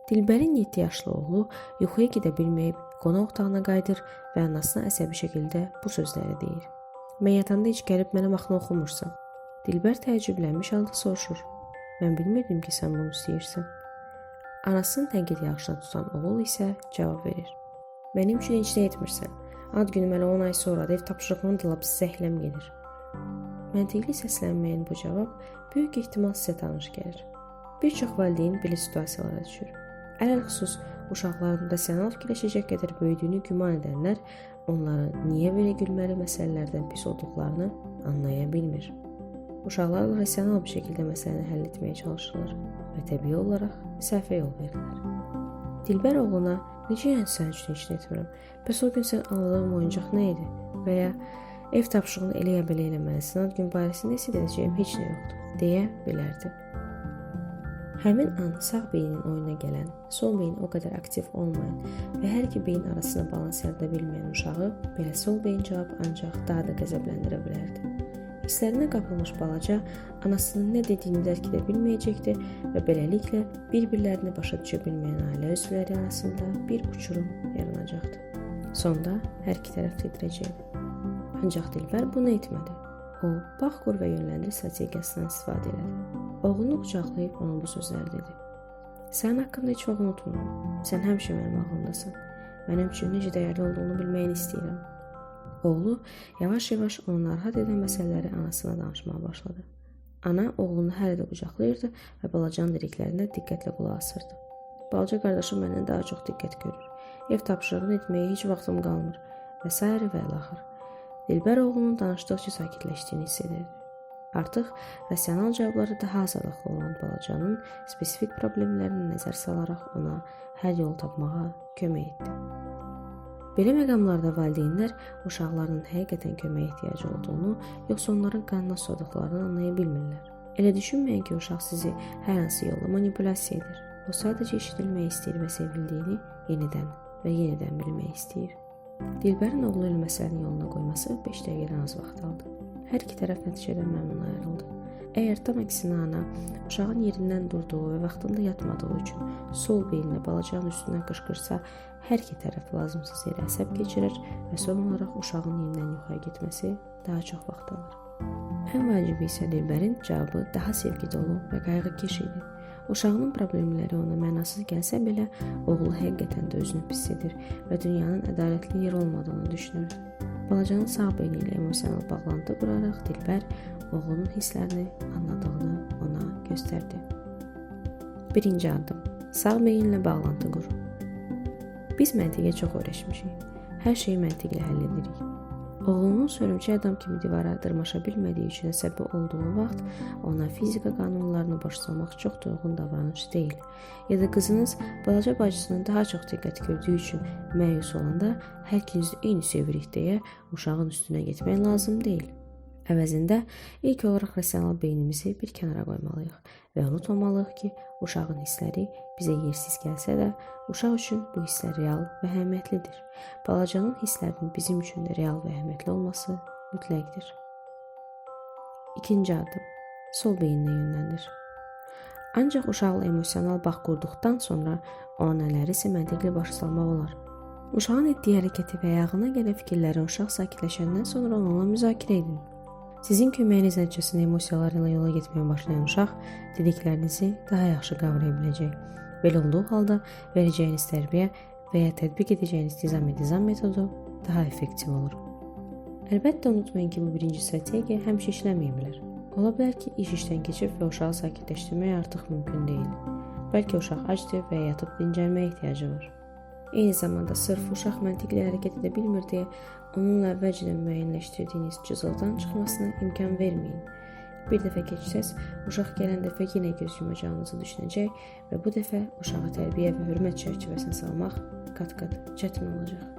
Dilbərin 7 yaşlı oğlu yuxuya gedə bilməyib qonaq otağına qayıdır və anasına əsəbi şəkildə bu sözləri deyir. Mən yatanda heç gəlib mənə mahnı oxumursan. Dilbər təəccüblənmiş halda soruşur. Mən bilmirdim ki, sən bunu istəyirsən. Anasını tənqid yağışına tutan oğul isə cavab verir. Mənim üçün heç nə etmirsən. Ad günü mənə 10 ay sonra da ev tapşırığını da lap zəhləm gedir. Məntiqli səslənməyən bu cavab böyük ehtimal sizə tanış gəlir. Bir çox valideyn belə situasiyalara düşür. Ələlxüsus, uşaqların rasional fikirləşəcək qədər böyüdüyünü güman edənlər onların niyə belə gülməli məsələlərdən pis olduqlarını anlaya bilmir. Uşaqlarla rasional bir şəkildə məsələni həll etməyə çalışırlar və təbii olaraq səhvə yol verirlər. Dilbər oğluna, necə yəni sən üçün heç nə etmirəm, bəs o gün sən aldığın oyuncaq nə idi? Və ya ev tapşırığını elə ya belə eləməlisin, ad gün barəsində isə edəcəyim heç nə yoxdur, deyə bilərdi. Həmin an sağ beynin oyuna gələn, sol beyin o qədər aktiv olmayan və hər iki beyin arasında balans yarada bilməyən uşağı belə sol beyin cavab ancaq daha da qəzəbləndirə bilərdi. Hisslərinə qapılmış balaca anasının nə dediyini dərk edə bilməyəcəkdi və beləliklə bir-birlərini başa düşə bilməyən ailə üzvləri arasında bir uçurum yaranacaqdı. Sonda hər iki tərəf titrəcəkdi. Ancaq Dilbər bunu etmədi. O, bax qur və yönləndir strategiyasından istifadə elədi. Oğlunu qucaqlayıb ona bu sözləri dedi. Sənin haqqında heç vaxt unutmuram. Sən həmişə mənim ağlımdasan. Mənim üçün necə dəyərli olduğunu bilməyini istəyirəm. Oğlu yavaş-yavaş onu narahat edən məsələləri anasına danışmağa başladı. Ana oğlunu hələ də qucaqlayırdı və balacanın dediklərinə diqqətlə qulaq asırdı. Balaca qardaşım məndən daha çox diqqət görür. Ev tapşırığını etməyə heç vaxtım qalmır və s. və ilaxır. Dilbər oğlunun danışdıqca sakitləşdiyini hiss edirdi. Artıq rasional cavabları daha azadlıqlı olan balacanın spesifik problemlərini nəzər salaraq ona həll yol tapmağa kömək etdi. Belə məqamlarda valideynlər uşaqlarının həqiqətən köməyə ehtiyacı olduğunu, yoxsa onların qanına susadıqlarını anlaya bilmirlər. Elə düşünməyin ki, uşaq sizi hər hansı yolla manipulyasiya edir. O sadəcə eşidilmək istəyir və sevildiyini yenidən və yenidən bilmək istəyir. Dilbərin oğlu ilə məsələni yoluna qoyması 5 dəqiqədən az vaxt aldı. Hər iki tərəf nəticədən məmnun ayrıldı. Əgər tam əksinə ana uşağın yerindən durduğu və vaxtında yatmadığı üçün sol beyninlə balacanın üstündən qışqırsa, hər iki tərəf lazımsız yerə əsəb keçirir və son olaraq uşağın yenidən yuxuya getməsi daha çox vaxt alır. Ən vacibi isə Dilbərin cavabı daha sevgi dolu və qayğıkeş idi. Uşağının problemləri ona mənasız gəlsə belə, oğlu həqiqətən də özünü pis edir və dünyanın ədalətli yer olmadığını düşünür. Balacanın sağ beyni ilə emosional bağlantı quraraq Dilbər oğlunun hisslərini anladığını ona göstərdi. 1-ci addım. Sağ beyinlə bağlantı qur. Biz məntiqə çox öyrəşmişik. Hər şeyi məntiqlə həll edirik. Oğlunun sörümçək adam kimi divara dırmaşa bilmədiyi üçün əsəbi olduğu vaxt ona fizika qanunlarını başa salmaq çox da uyğun davranış deyil. Ya da qızınız balaca bacısının daha çox diqqət gördüyü üçün məyus olanda hər ikiniz eyni sevirik deyə uşağın üstünə getmək lazım deyil. Əvəzində ilk olaraq rasional beynimizi bir kənara qoymalıyıq və unutmamalıyıq ki, uşağın hissləri bizə yersiz gəlsə də, uşaq üçün bu hisslər real və əhəmiyyətlidir. Balacanın hisslərinin bizim üçün də real və əhəmiyyətli olması mütləqdir. 2-ci addım. Sol beyninə yönləndir. Ancaq uşaqla emosional bağ qurduqdan sonra ona nələrisə məntiqli başa salmaq olar. Uşağın etdiyi hərəkəti və ayağına gələn fikirləri uşaq sakitləşəndən sonra onunla müzakirə edin. Sizin köməyiniz nəticəsində emosiyalarla yola getməyə başlayan uşaq dediklərinizi daha yaxşı qavraya biləcək. Belə olduğu halda verəcəyiniz tərbiyə və ya tətbiq edəcəyiniz dizam metodu daha effektiv olur. Əlbəttə unutmayın ki, bu birinci strategiya həmişə işləməyə bilər. Ola bilər ki, iş işdən keçib və uşağı sakitləşdirmək artıq mümkün deyil. Bəlkə uşaq acdır və yatıb dincəlməyə ehtiyacı var. Eyni zamanda sırf uşaq məntiqli hərəkət edə bilmir deyə onunla əvvəlcədən müəyyənləşdirdiyiniz cızıldan çıxmasına imkan verməyin. Bir dəfə keçsəz, uşaq gələn dəfə yenə göz yumacağınızı düşünəcək və bu dəfə uşağı tərbiyə və hörmət çərçivəsinə salmaq qat-qat çətin olacaq.